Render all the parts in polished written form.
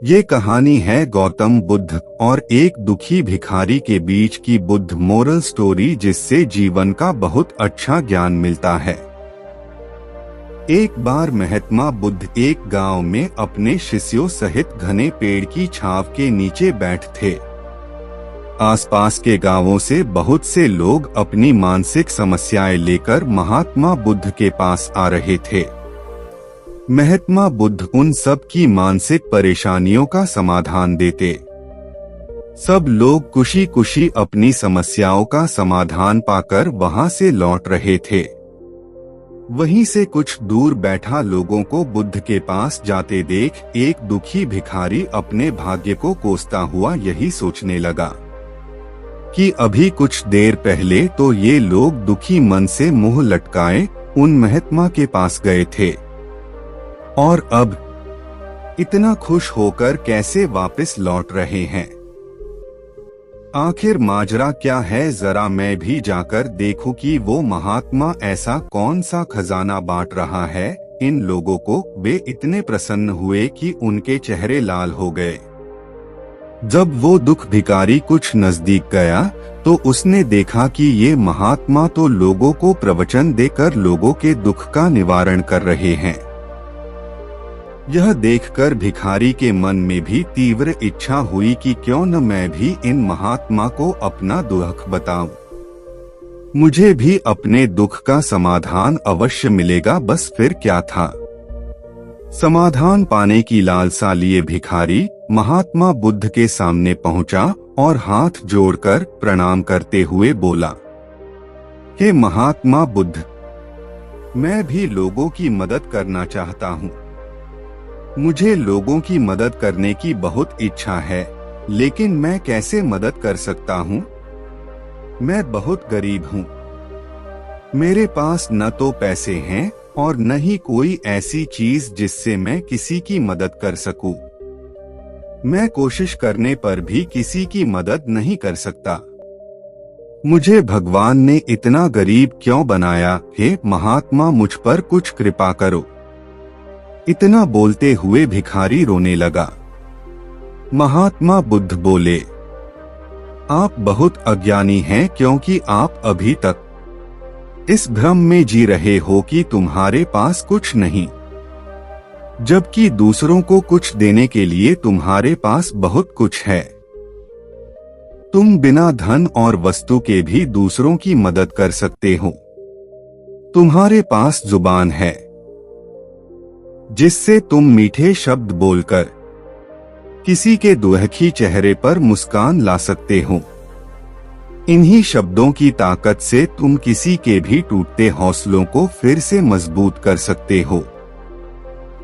ये कहानी है गौतम बुद्ध और एक दुखी भिखारी के बीच की बुद्ध मोरल स्टोरी, जिससे जीवन का बहुत अच्छा ज्ञान मिलता है। एक बार महात्मा बुद्ध एक गांव में अपने शिष्यों सहित घने पेड़ की छांव के नीचे बैठ थे। आसपास के गांवों से बहुत से लोग अपनी मानसिक समस्याएं लेकर महात्मा बुद्ध के पास आ रहे थे। महात्मा बुद्ध उन सब की मानसिक परेशानियों का समाधान देते। सब लोग खुशी खुशी अपनी समस्याओं का समाधान पाकर वहां से लौट रहे थे। वहीं से कुछ दूर बैठा लोगों को बुद्ध के पास जाते देख एक दुखी भिखारी अपने भाग्य को कोसता हुआ यही सोचने लगा कि अभी कुछ देर पहले तो ये लोग दुखी मन से मुंह लटकाए उन महात्मा के पास गए थे, और अब इतना खुश होकर कैसे वापस लौट रहे हैं। आखिर माजरा क्या है, जरा मैं भी जाकर देखूं कि वो महात्मा ऐसा कौन सा खजाना बांट रहा है इन लोगों को। वे इतने प्रसन्न हुए कि उनके चेहरे लाल हो गए। जब वो दुख भिखारी कुछ नजदीक गया तो उसने देखा कि ये महात्मा तो लोगों को प्रवचन देकर लोगों के दुख का निवारण कर रहे हैं। यह देखकर भिखारी के मन में भी तीव्र इच्छा हुई कि क्यों न मैं भी इन महात्मा को अपना दुख बताऊं। मुझे भी अपने दुख का समाधान अवश्य मिलेगा। बस फिर क्या था। समाधान पाने की लालसा लिए भिखारी महात्मा बुद्ध के सामने पहुंचा और हाथ जोड़कर प्रणाम करते हुए बोला, हे महात्मा बुद्ध, मैं भी लोगों की मदद करना चाहता हूँ। मुझे लोगों की मदद करने की बहुत इच्छा है, लेकिन मैं कैसे मदद कर सकता हूँ? मैं बहुत गरीब हूँ। मेरे पास न तो पैसे हैं और न ही कोई ऐसी चीज जिससे मैं किसी की मदद कर सकूं। मैं कोशिश करने पर भी किसी की मदद नहीं कर सकता। मुझे भगवान ने इतना गरीब क्यों बनाया? हे महात्मा, मुझ पर कुछ कृपा करो। इतना बोलते हुए भिखारी रोने लगा। महात्मा बुद्ध बोले, आप बहुत अज्ञानी हैं, क्योंकि आप अभी तक इस भ्रम में जी रहे हो कि तुम्हारे पास कुछ नहीं, जबकि दूसरों को कुछ देने के लिए तुम्हारे पास बहुत कुछ है। तुम बिना धन और वस्तु के भी दूसरों की मदद कर सकते हो। तुम्हारे पास जुबान है जिससे तुम मीठे शब्द बोलकर किसी के दुखी चेहरे पर मुस्कान ला सकते हो। इन्हीं शब्दों की ताकत से तुम किसी के भी टूटते हौसलों को फिर से मजबूत कर सकते हो।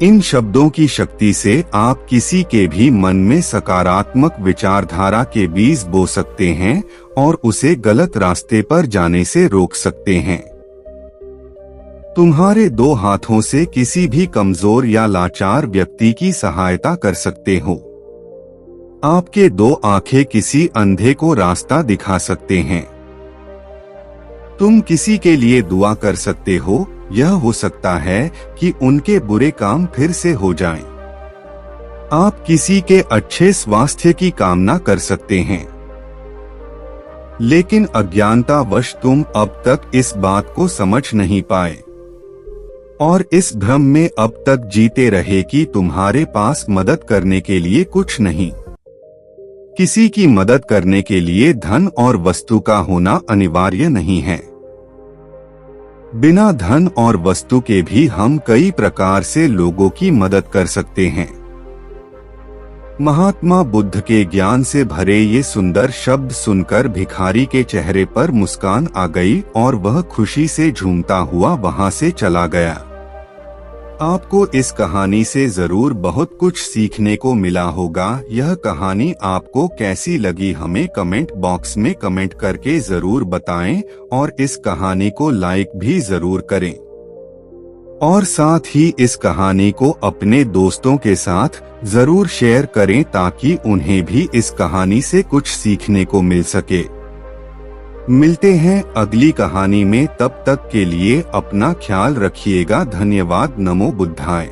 इन शब्दों की शक्ति से आप किसी के भी मन में सकारात्मक विचारधारा के बीज बो सकते हैं और उसे गलत रास्ते पर जाने से रोक सकते हैं। तुम्हारे दो हाथों से किसी भी कमजोर या लाचार व्यक्ति की सहायता कर सकते हो। आपके दो आंखें किसी अंधे को रास्ता दिखा सकते हैं। तुम किसी के लिए दुआ कर सकते हो। यह हो सकता है कि उनके बुरे काम फिर से हो जाएं। आप किसी के अच्छे स्वास्थ्य की कामना कर सकते हैं। लेकिन अज्ञानतावश तुम अब तक इस बात को समझ नहीं पाए और इस भ्रम में अब तक जीते रहे कि तुम्हारे पास मदद करने के लिए कुछ नहीं। किसी की मदद करने के लिए धन और वस्तु का होना अनिवार्य नहीं है। बिना धन और वस्तु के भी हम कई प्रकार से लोगों की मदद कर सकते हैं। महात्मा बुद्ध के ज्ञान से भरे ये सुंदर शब्द सुनकर भिखारी के चेहरे पर मुस्कान आ गई और वह खुशी से झूमता हुआ वहां से चला गया। आपको इस कहानी से जरूर बहुत कुछ सीखने को मिला होगा। यह कहानी आपको कैसी लगी हमें कमेंट बॉक्स में कमेंट करके जरूर बताएं और इस कहानी को लाइक भी जरूर करें और साथ ही इस कहानी को अपने दोस्तों के साथ जरूर शेयर करें ताकि उन्हें भी इस कहानी से कुछ सीखने को मिल सके। मिलते हैं अगली कहानी में, तब तक के लिए अपना ख्याल रखिएगा। धन्यवाद। नमो बुद्धाय।